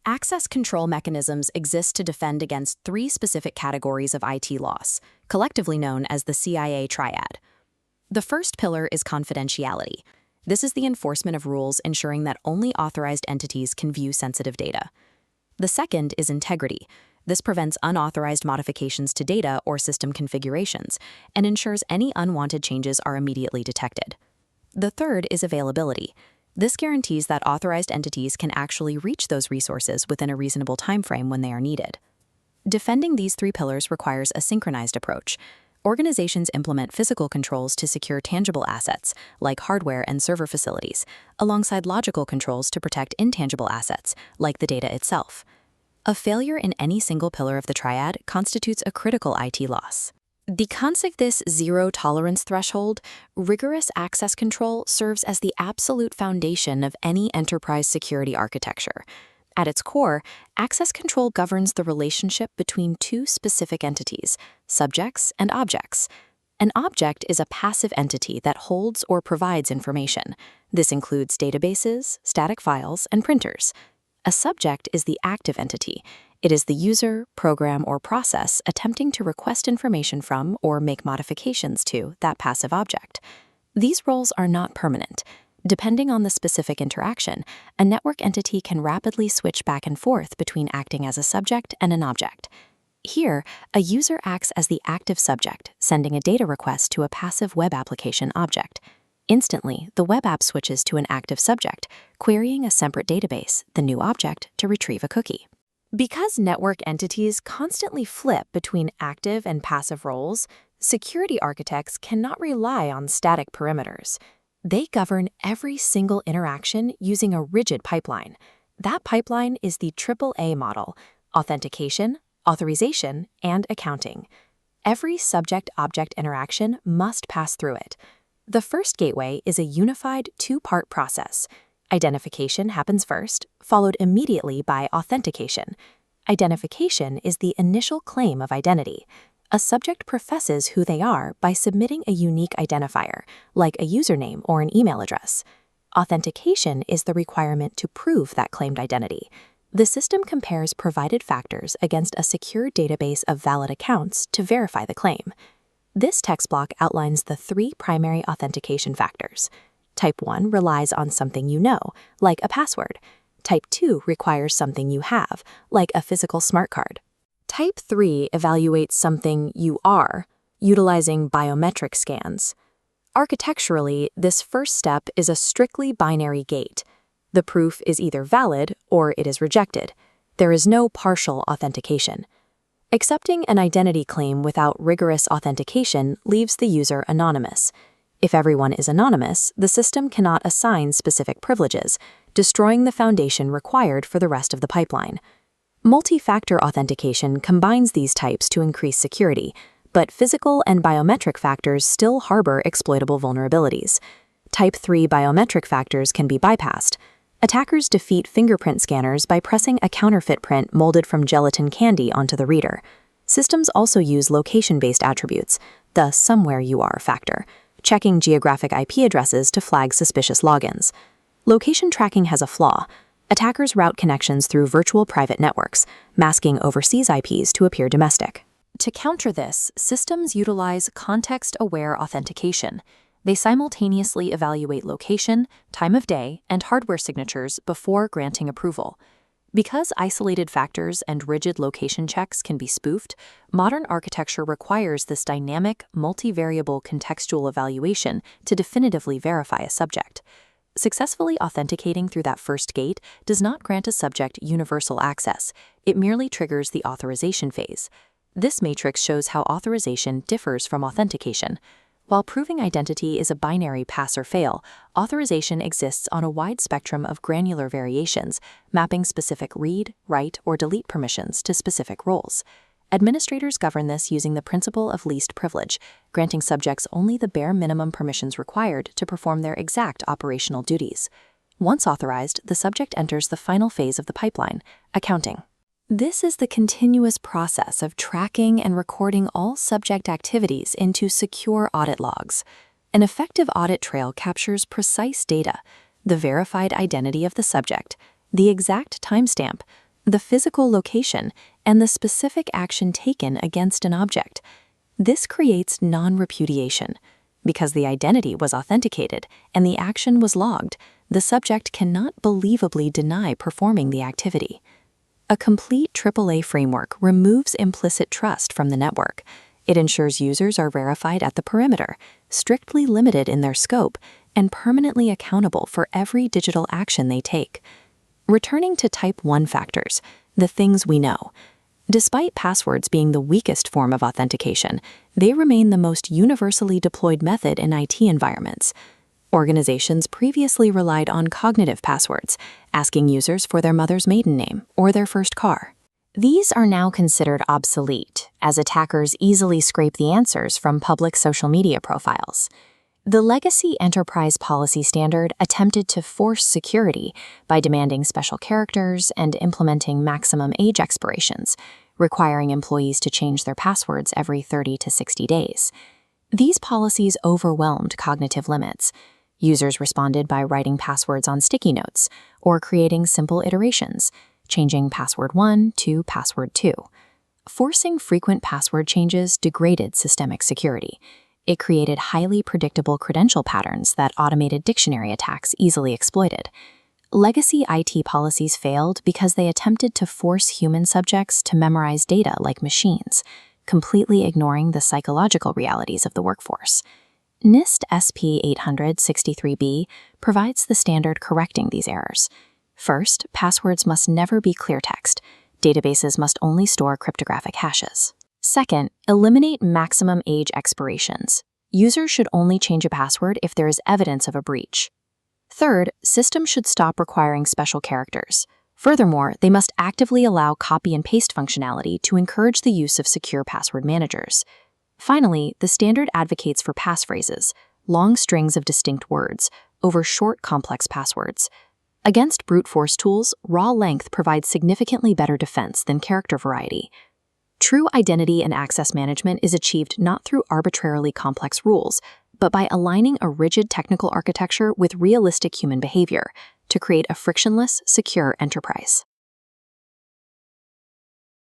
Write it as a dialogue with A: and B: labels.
A: Access control mechanisms exist to defend against three specific categories of IT loss, collectively known as the CIA triad. The first pillar is confidentiality. This is the enforcement of rules ensuring that only authorized entities can view sensitive data. The second is integrity. This prevents unauthorized modifications to data or system configurations and ensures any unwanted changes are immediately detected. The third is availability. This guarantees that authorized entities can actually reach those resources within a reasonable timeframe when they are needed. Defending these three pillars requires a synchronized approach. Organizations implement physical controls to secure tangible assets, like hardware and server facilities, alongside logical controls to protect intangible assets, like the data itself. A failure in any single pillar of the triad constitutes a critical IT loss. Because of this zero-tolerance threshold, rigorous access control serves as the absolute foundation of any enterprise security architecture. At its core, access control governs the relationship between two specific entities, subjects and objects. An object is a passive entity that holds or provides information. This includes databases, static files, and printers. A subject is the active entity. It is the user, program, or process attempting to request information from or make modifications to that passive object. These roles are not permanent. Depending on the specific interaction, a network entity can rapidly switch back and forth between acting as a subject and an object. Here, a user acts as the active subject, sending a data request to a passive web application object. Instantly, the web app switches to an active subject, querying a separate database, the new object, to retrieve a cookie. Because network entities constantly flip between active and passive roles, security architects cannot rely on static perimeters. They govern every single interaction using a rigid pipeline. That pipeline is the AAA model: authentication, authorization, and accounting. Every subject-object interaction must pass through it. The first gateway is a unified two-part process. Identification happens first, followed immediately by authentication. Identification is the initial claim of identity. A subject professes who they are by submitting a unique identifier, like a username or an email address. Authentication is the requirement to prove that claimed identity. The system compares provided factors against a secure database of valid accounts to verify the claim. This text block outlines the three primary authentication factors. Type 1 relies on something you know, like a password. Type 2 requires something you have, like a physical smart card. Type 3 evaluates something you are, utilizing biometric scans. Architecturally, this first step is a strictly binary gate. The proof is either valid or it is rejected. There is no partial authentication. Accepting an identity claim without rigorous authentication leaves the user anonymous. If everyone is anonymous, the system cannot assign specific privileges, destroying the foundation required for the rest of the pipeline. Multi-factor authentication combines these types to increase security, but physical and biometric factors still harbor exploitable vulnerabilities. Type 3 biometric factors can be bypassed. Attackers defeat fingerprint scanners by pressing a counterfeit print molded from gelatin candy onto the reader. Systems also use location-based attributes, the somewhere you are factor, checking geographic IP addresses to flag suspicious logins. Location tracking has a flaw. Attackers route connections through virtual private networks, masking overseas IPs to appear domestic. To counter this, systems utilize context-aware authentication. They simultaneously evaluate location, time of day, and hardware signatures before granting approval. Because isolated factors and rigid location checks can be spoofed, modern architecture requires this dynamic, multivariable contextual evaluation to definitively verify a subject. Successfully authenticating through that first gate does not grant a subject universal access. It merely triggers the authorization phase. This matrix shows how authorization differs from authentication. While proving identity is a binary pass or fail, authorization exists on a wide spectrum of granular variations, mapping specific read, write, or delete permissions to specific roles. Administrators govern this using the principle of least privilege, granting subjects only the bare minimum permissions required to perform their exact operational duties. Once authorized, the subject enters the final phase of the pipeline, accounting. This is the continuous process of tracking and recording all subject activities into secure audit logs. An effective audit trail captures precise data, the verified identity of the subject, the exact timestamp, the physical location, and the specific action taken against an object. This creates non-repudiation. Because the identity was authenticated and the action was logged, the subject cannot believably deny performing the activity. A complete AAA framework removes implicit trust from the network. It ensures users are verified at the perimeter, strictly limited in their scope, and permanently accountable for every digital action they take. Returning to Type 1 factors, the things we know. Despite passwords being the weakest form of authentication, they remain the most universally deployed method in IT environments. Organizations previously relied on cognitive passwords, asking users for their mother's maiden name or their first car. These are now considered obsolete, as attackers easily scrape the answers from public social media profiles. The legacy enterprise policy standard attempted to force security by demanding special characters and implementing maximum age expirations, requiring employees to change their passwords every 30 to 60 days. These policies overwhelmed cognitive limits. Users responded by writing passwords on sticky notes or creating simple iterations, changing password 1 to password 2. Forcing frequent password changes degraded systemic security. It created highly predictable credential patterns that automated dictionary attacks easily exploited. Legacy IT policies failed because they attempted to force human subjects to memorize data like machines, completely ignoring the psychological realities of the workforce. NIST SP 863B provides the standard correcting these errors. First, passwords must never be clear text. Databases must only store cryptographic hashes. Second, eliminate maximum age expirations. Users should only change a password if there is evidence of a breach. Third, systems should stop requiring special characters. Furthermore, they must actively allow copy and paste functionality to encourage the use of secure password managers. Finally, the standard advocates for passphrases, long strings of distinct words, over short, complex passwords. Against brute force tools, raw length provides significantly better defense than character variety. True identity and access management is achieved not through arbitrarily complex rules, but by aligning a rigid technical architecture with realistic human behavior to create a frictionless, secure enterprise.